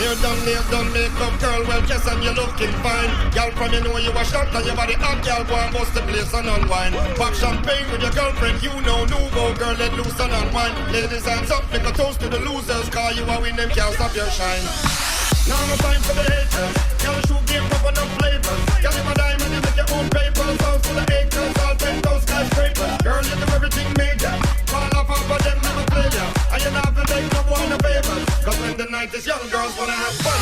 hair done, nails done, makeup, girl, well dressed and you looking fine. Girl, from you know you a shot and your body hot, girl, go and bust the place and unwind. Pop champagne with your girlfriend, you know, new go, girl, let loose and unwind. Ladies hands up, make a toast to the losers, cause you are win them, can't stop your shine. Now no time for the haters, girl, shoot game up on them flavors. Girl, if a diamond, you make your own papers, house full of acres, all 10,000 skyscrapers. Girl, you do everything major, fall off of them, never failure. And you not have to take no one a favors, cause when the night is young, girls wanna have fun.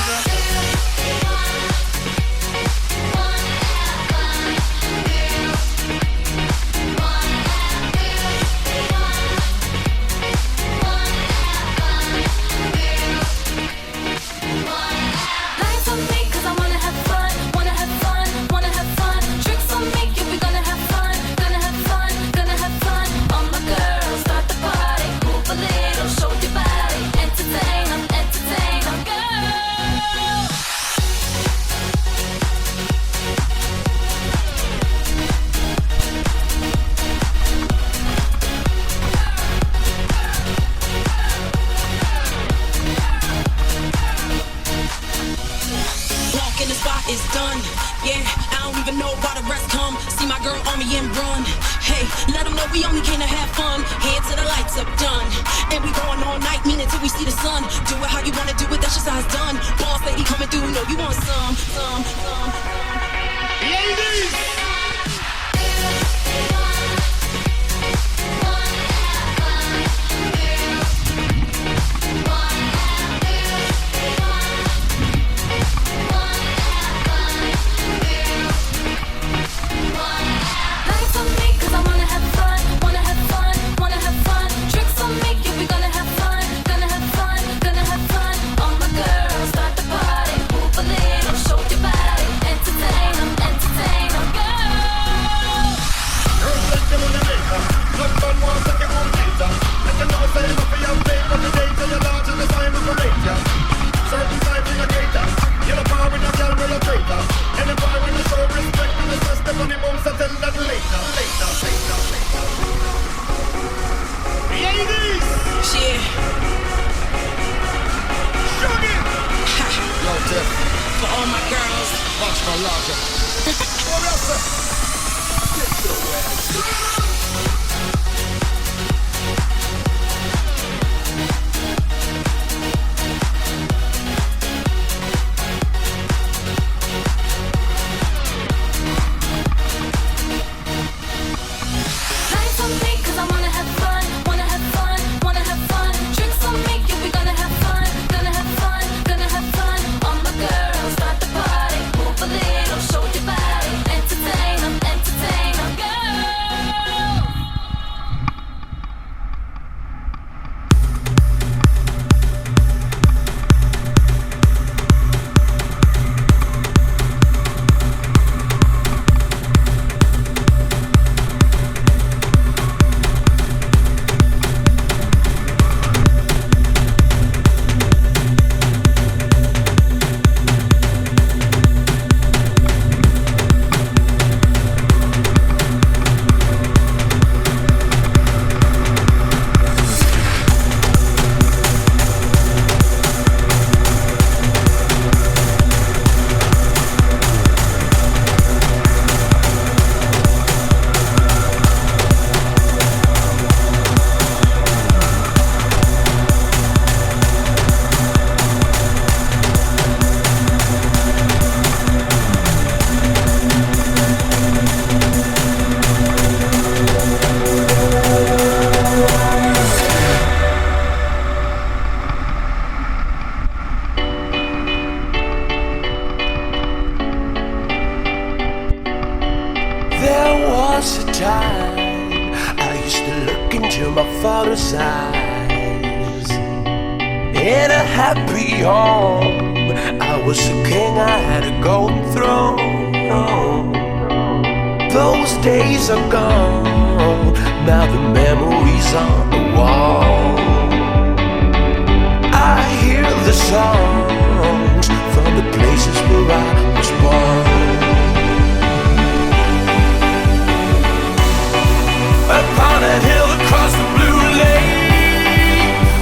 Upon a hill across the blue lake,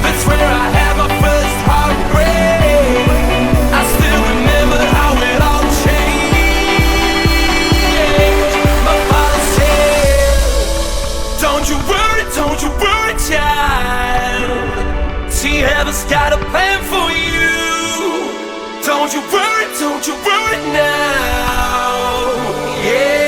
that's where I had my first heartbreak. Don't you worry now, yeah.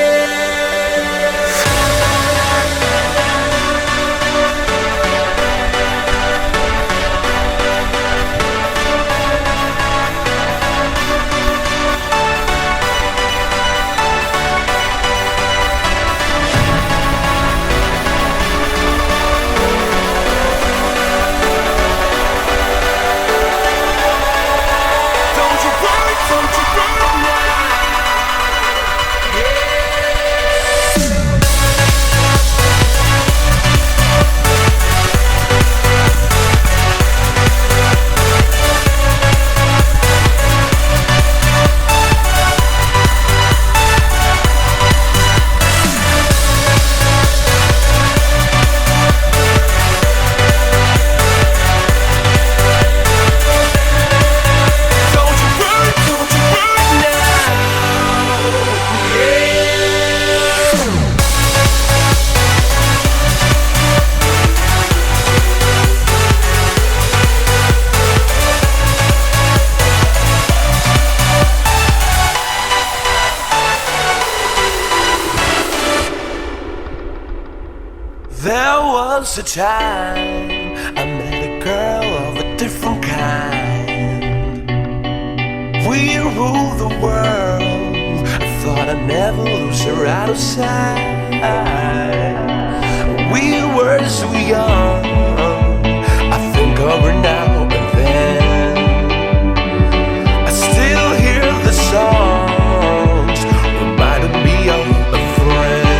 There was a time I met a girl of a different kind. We ruled the world. I thought I'd never lose her out of sight. We were so young. I think of her now and then. I still hear the songs reminding me of a friend.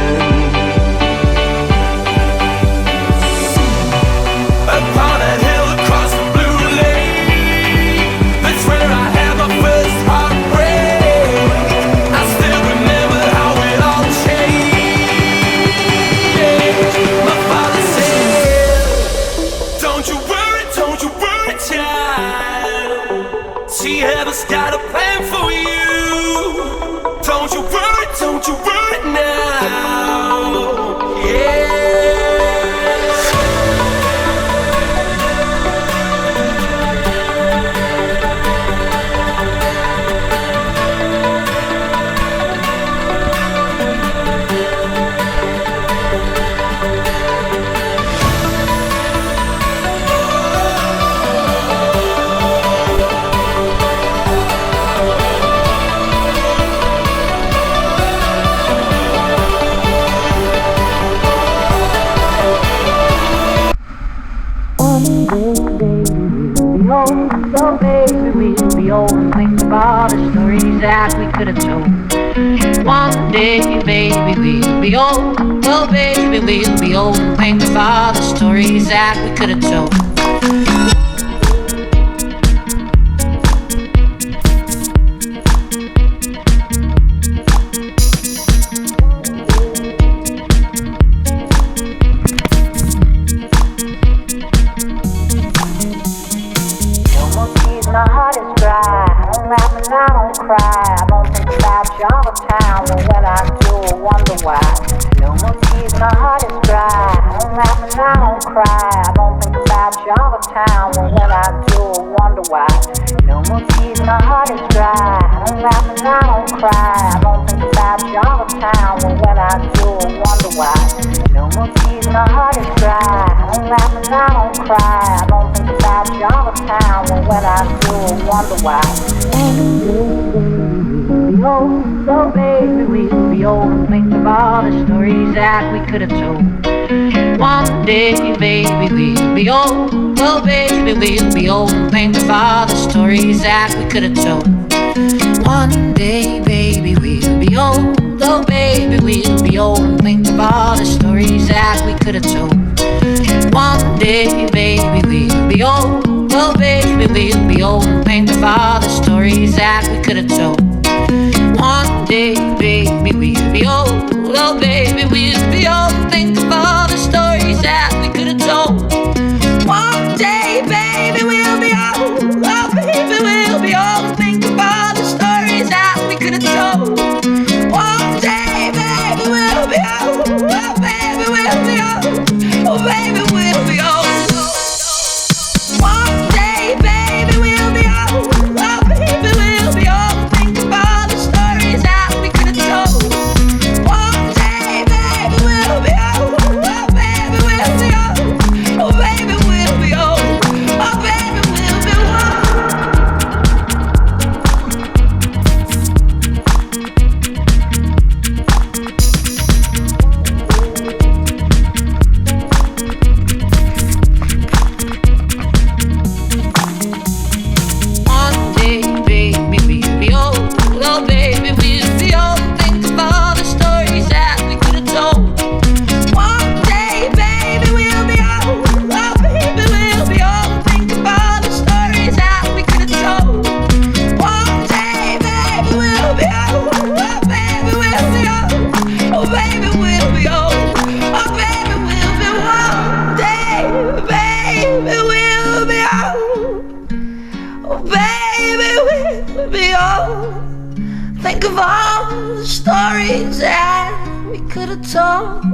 Upon that hill across the blue lake, that's where I had my first heartbreak. I still remember how it all changed. My father said, don't you worry, child. She has got a plan for you. Don't you worry now. Yeah. So baby, we'll be old and think about the stories that we could have told. One day, baby, we'll be old. Oh baby, we'll be old and think about the stories that we could have told. My heart is dry, I don't laugh and I don't cry. I don't think about you all the time, but when I do, I wonder why. No more tears, my heart is dry, I don't laugh and I don't cry. I don't think about you all the time, but when I do, I wonder why. No more tears, my heart is dry, I don't laugh and I don't cry. I don't think about you all the time, but when I do, I wonder why. No more tears, my heart is dry, I don't laugh and I don't cry. I don't think about you all the time, but when I do, I wonder why. So baby, we'll be old and think about the stories that we could have told. One day, baby, we'll be old. Oh baby, we'll be old and think about the stories that we could have told. One day, baby, we'll be old. Oh baby, we'll be old and think about the stories that we could have told. One day, baby, we'll be old. Oh baby, we'll be old and think about the stories that we could have told. One day, baby, we'll be old. Oh baby, we'll be old and think about the stories that we could have told. One day, baby, we'll be old. Oh baby, we'll be old and think about the stories that we could have told. One day, baby, we'll be old. Oh baby, we'll be old. Oh baby, we'll be old. One day, baby, we'll be old. Oh baby, we'll be old. Think baby, we'll be old. Think of all the stories that we could have told.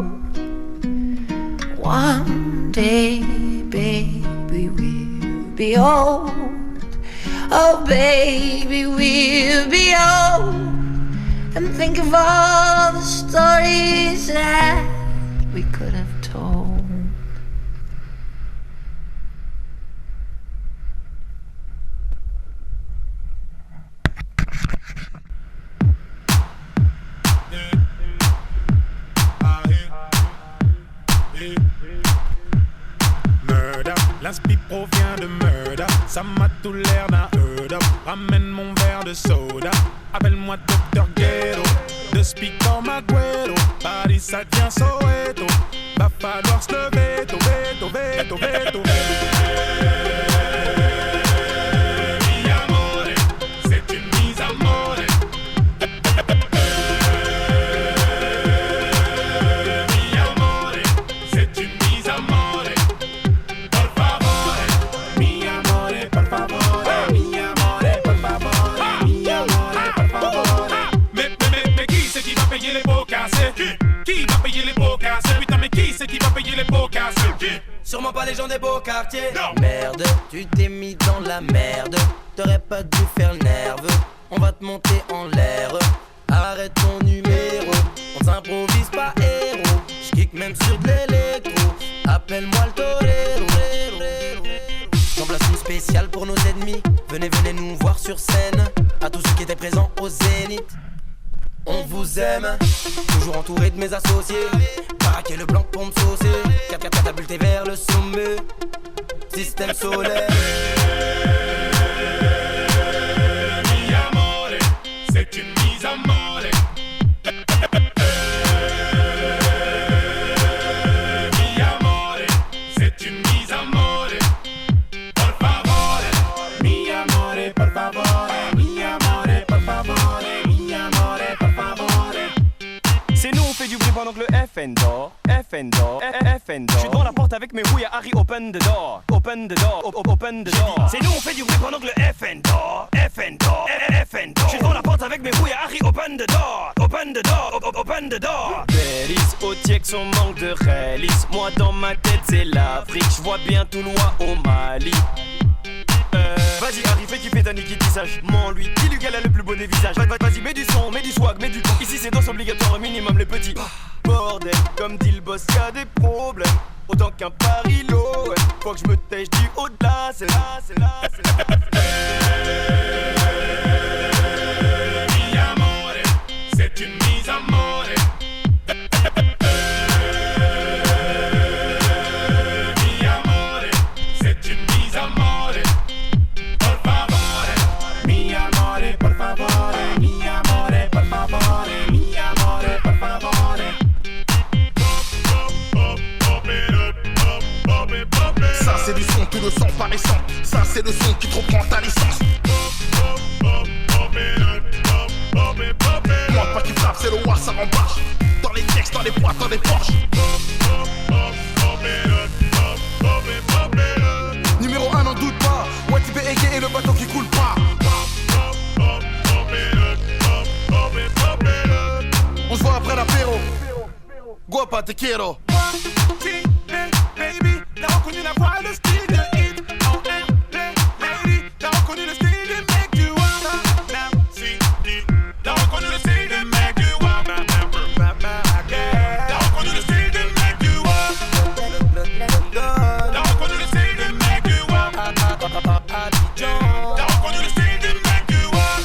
One day, baby, we'll be old. Oh, baby, we'll be old. And think of all the stories that we could have told. L'inspi provient de murder, ça m'a tout l'air d'un heard up. Ramène mon verre de soda, appelle-moi Dr. Ghetto. De speak comme Agüero, Paris ça devient Soweto. Va falloir se lever, veto, veto, veto, veto. Mi amore, c'est une mise à mort. Mi amore, c'est une mise à mort. Qui va payer les pots cassés? Putain mais qui c'est qui va payer les pots cassés? Sûrement pas les gens des beaux quartiers. Non. Merde, tu t'es mis dans la merde. T'aurais pas dû faire le nerveux. On va te monter en l'air. Arrête ton numéro. On s'improvise pas héros. J'kick même sur de l'électro. Appelle-moi le torero. J'en place une spéciale pour nos ennemis. Venez, venez nous voir sur scène. À tous ceux qui étaient présents au Zénith. On vous aime, toujours entouré de mes associés. Baraquer le blanc pour me saucer. Catapulté vers le sommet. Système solaire. Mi amore, c'est une mise à mort. Mi amore, c'est une mise à mort. Por favore, mi amore, por favore. Mi amore, por favore. Mi amore, por favore. C'est nous, on fait du bruit pendant que le FN dort. FN dort, FN dort. Je suis devant la porte avec mes rouilles à Harry, open the door. Open the door, open the door. C'est nous, on fait du bruit pendant que le FN dort. FN dort, FN dort. Je suis devant la porte avec mes rouilles à Harry, open the door. Open the door, open the door. Bélis, au tiek, son manque de réalisme. Moi dans ma tête, c'est l'Afrique. Je vois bien tout loin au Mali. Vas-y Harry, fais kiffer ta Niki tissage. Lui, dis lui qu'elle a le plus beau des visages. Vas-y, mets du son, mets du swag, mets du temps. Ici c'est danse obligatoire, minimum les petits. Bordel, comme dit le boss, y'a des problèmes. Autant qu'un Paris-Lo, ouais. Faut que je me tèche du haut de là, c'est là, c'est là, c'est là. Mi amore, c'est une mise à mort. Mi amore, c'est une mise à mort. Por favore, mi amore, por favore. Mi amore, por favore. Mi amore, por favore. Ça c'est du son, tout le sang paraissant. Ça c'est le son qui te reprend ta licence. Moi pas qui frappe, c'est le roi, ça rembarche. Dans les textes, dans les boîtes, dans les poches. Numéro 1, n'en doute pas. Ouais, tu peux égayer le bateau qui coule pas. On se voit après l'apéro. Guapa te quiero. Baby, t'as reconnu la voix, le style de hit. Oh, lady, t'as reconnu le style de mec du wanna. T'as reconnu le style de mec du wanna. T'as reconnu le style de mec du wanna. T'as reconnu le style de mec du wanna. T'as reconnu le style de mec du wanna.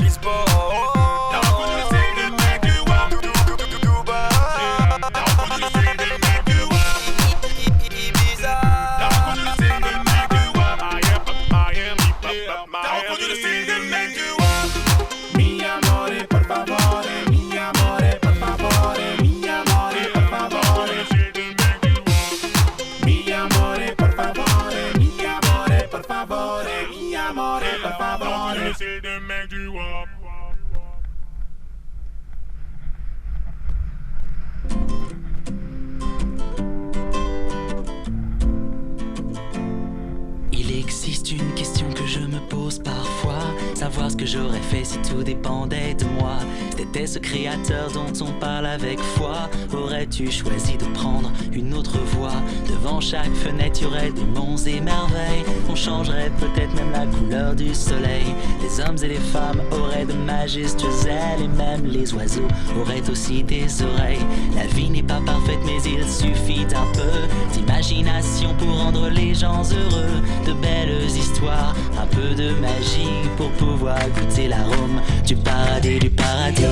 Lisbonne. T'as reconnu le style de mec du wanna. T'as reconnu le style de mec du wanna. T'as reconnu le style de mec du wanna. T'as reconnu le style de mec du wanna. Mi amore, por favore. Mi amore, por favore. Mi amore, por favore. Mi amore, por favore. Mi amore, por favore. Mi amore, por favore. Le style de mec du wanna. Il existe une question que je me pose parfois. Savoir ce que j'aurais fait si tout dépendait de moi. T'étais ce créateur dont on parle avec foi. Aurais-tu choisi de prendre une autre voie? Devant chaque fenêtre, y aurait des monts et merveilles. On changerait peut-être même la couleur du soleil. Les hommes et les femmes auraient de majestueuses ailes. Et même les oiseaux auraient aussi des oreilles. La vie n'est pas parfaite, mais il suffit d'un peu d'imagination pour rendre les gens heureux. De belles histoires, un peu de magie pour pouvoir goûter l'arôme du paradis, du paradis.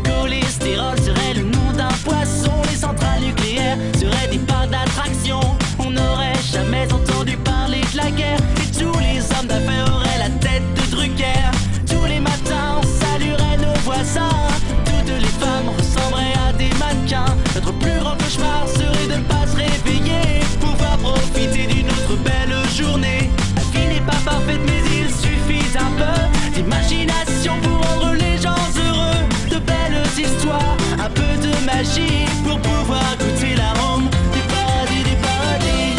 Cholestérol serait le nom d'un poisson. Les centrales nucléaires seraient des parcs d'attractions. On n'aurait jamais entendu parler de la guerre. Et tous les hommes d'affaires auraient la tête de Drucker. Tous les matins on saluerait nos voisins. Toutes les femmes ressembleraient à des mannequins. Notre plus grand cauchemar serait de ne pas se réveiller. Pouvoir profiter d'une autre belle journée. La vie n'est pas parfaite, mais il suffit d'un peu d'imagination pour rendre les gens heureux. De belles histoires, un peu de magie pour pouvoir goûter l'arôme du paradis, du paradis.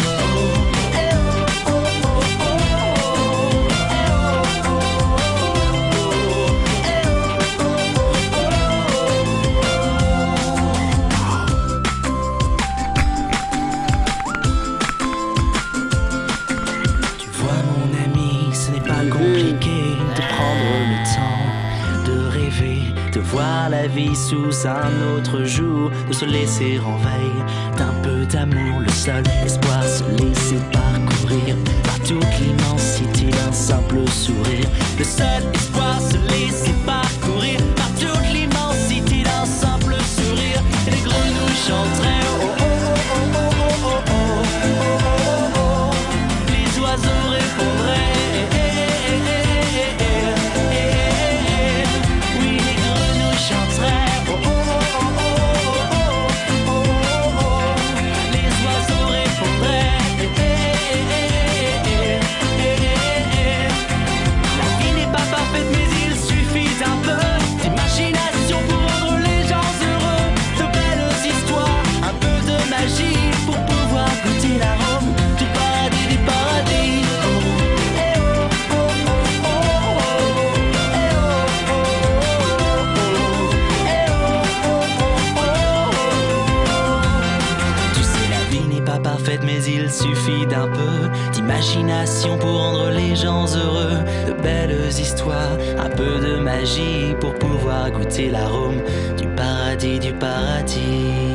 Tu vois mon ami, ce n'est pas compliqué de prendre le temps de rêver, de voir la vie sous un autre jour, de se laisser en veille d'un peu d'amour. Le seul espoir, se laisser parcourir par toute l'immensité d'un simple sourire. Le seul espoir, se laisser parcourir par toute l'immensité d'un simple sourire. Et les grenouilles chanteraient oh oh oh oh oh oh oh oh oh. Les oiseaux répondraient oui, les grenouilles chanteraient oh oh oh oh oh oh oh oh. Les oiseaux répondraient La vie n'est pas parfaite, mais il suffit d'un peu d'imagination pour rendre les gens heureux. De belles histoires, un peu de magie pour pouvoir goûter l'arôme du paradis, du paradis. Tu sais, la vie n'est pas parfaite, mais il suffit d'un peu d'imagination pour rendre les gens heureux. De belles histoires, un peu de magie pour pouvoir goûter l'arôme du paradis, du paradis.